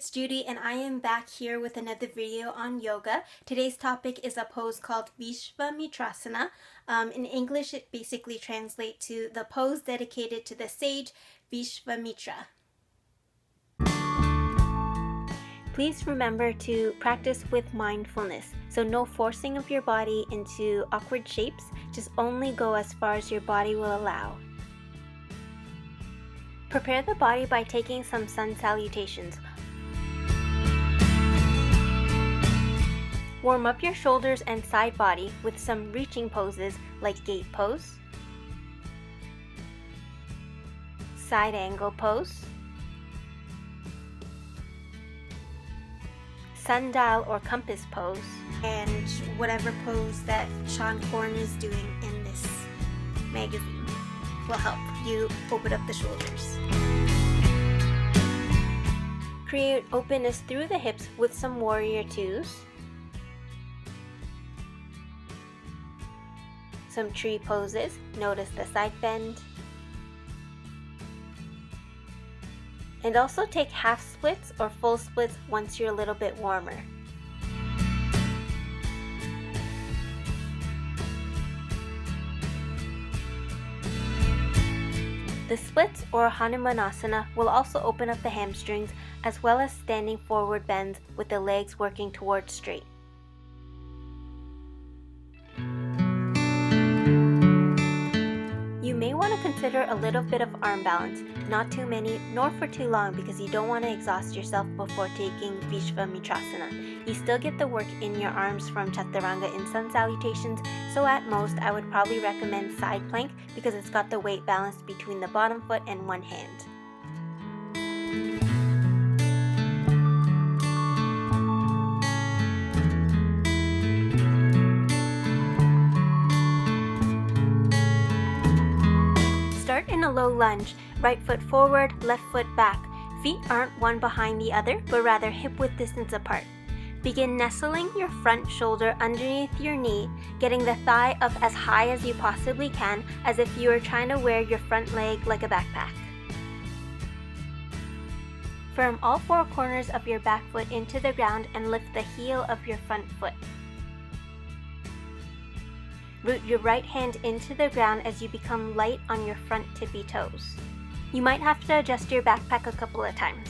it's Judy and I am back here with another video on yoga. Today's topic is a pose called Visvamitrasana. In English, it basically translates to the pose dedicated to the sage Visvamitra. Please remember to practice with mindfulness, so no forcing of your body into awkward shapes, just only go as far as your body will allow. Prepare the body by taking some sun salutations. Warm up your shoulders and side body with some reaching poses like gate pose, side angle pose, sundial or compass pose, and whatever pose that Sean Korn is doing in this magazine will help you open up the shoulders. Create openness through the hips with some warrior twos, some tree poses. Notice the side bend, and also take half splits or full splits once you're a little bit warmer. The splits or Hanumanasana will also open up the hamstrings as well as standing forward bends with the legs working towards straight. You may want to consider a little bit of arm balance, not too many nor for too long because you don't want to exhaust yourself before taking Visvamitrasana. You still get the work in your arms from Chaturanga in sun salutations, so at most I would probably recommend side plank because it's got the weight balanced between the bottom foot and one hand. Start in a low lunge, right foot forward, left foot back. Feet aren't one behind the other, but rather hip-width distance apart. Begin nestling your front shoulder underneath your knee, getting the thigh up as high as you possibly can, as if you were trying to wear your front leg like a backpack. Firm all four corners of your back foot into the ground and lift the heel of your front foot. Root your right hand into the ground as you become light on your front tippy toes. You might have to adjust your backpack a couple of times.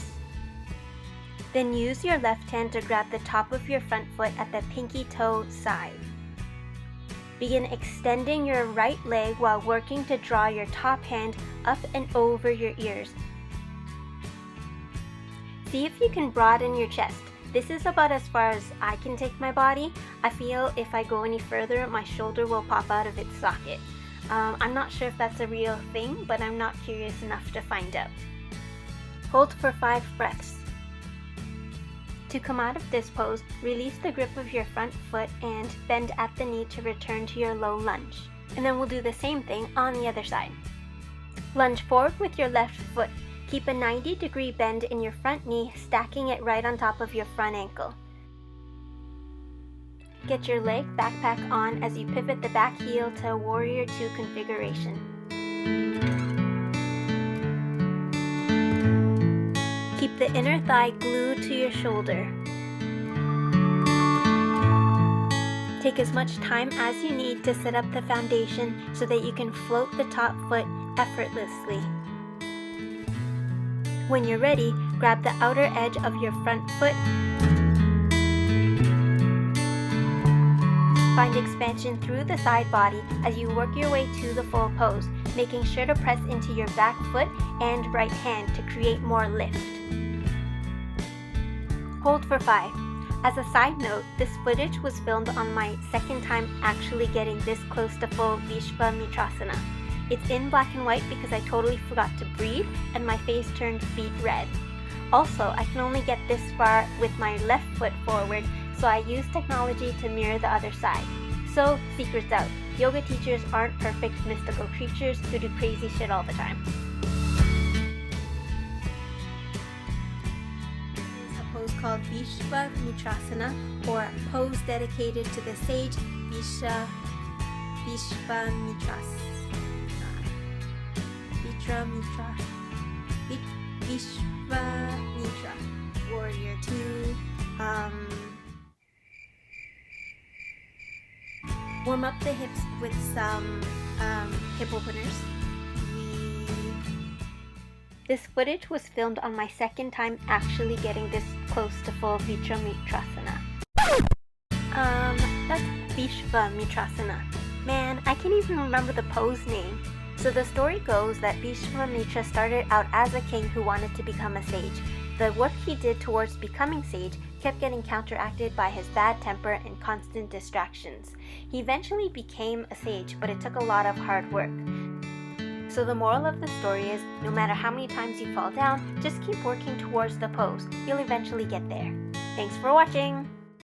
Then use your left hand to grab the top of your front foot at the pinky toe side. Begin extending your right leg while working to draw your top hand up and over your ears. See if you can broaden your chest. This is about as far as I can take my body. I feel if I go any further, my shoulder will pop out of its socket. I'm not sure if that's a real thing, but I'm not curious enough to find out. Hold for 5 breaths. To come out of this pose, release the grip of your front foot and bend at the knee to return to your low lunge. And then we'll do the same thing on the other side. Lunge forward with your left foot. Keep a 90-degree bend in your front knee, stacking it right on top of your front ankle. Get your leg backpack on as you pivot the back heel to a Warrior 2 configuration. Keep the inner thigh glued to your shoulder. Take as much time as you need to set up the foundation so that you can float the top foot effortlessly. When you're ready, grab the outer edge of your front foot. Find expansion through the side body as you work your way to the full pose, making sure to press into your back foot and right hand to create more lift. Hold for 5. As a side note, this footage was filmed on my second time actually getting this close to full Visvamitrasana. It's in black and white because I totally forgot to breathe and my face turned beet red. Also, I can only get this far with my left foot forward, so I use technology to mirror the other side. So, secrets out. Yoga teachers aren't perfect mystical creatures who do crazy shit all the time. This is a pose called Visvamitrasana, or pose dedicated to the sage Visvamitrasana. Visvamitra. Warrior 2. Warm up the hips with some hip openers. This footage was filmed on my second time actually getting this close to full Visvamitrasana. That's Visvamitrasana. Man, I can't even remember the pose name. So the story goes that Visvamitra started out as a king who wanted to become a sage. The work he did towards becoming sage kept getting counteracted by his bad temper and constant distractions. He eventually became a sage, but it took a lot of hard work. So the moral of the story is, no matter how many times you fall down, just keep working towards the pose. You'll eventually get there. Thanks for watching!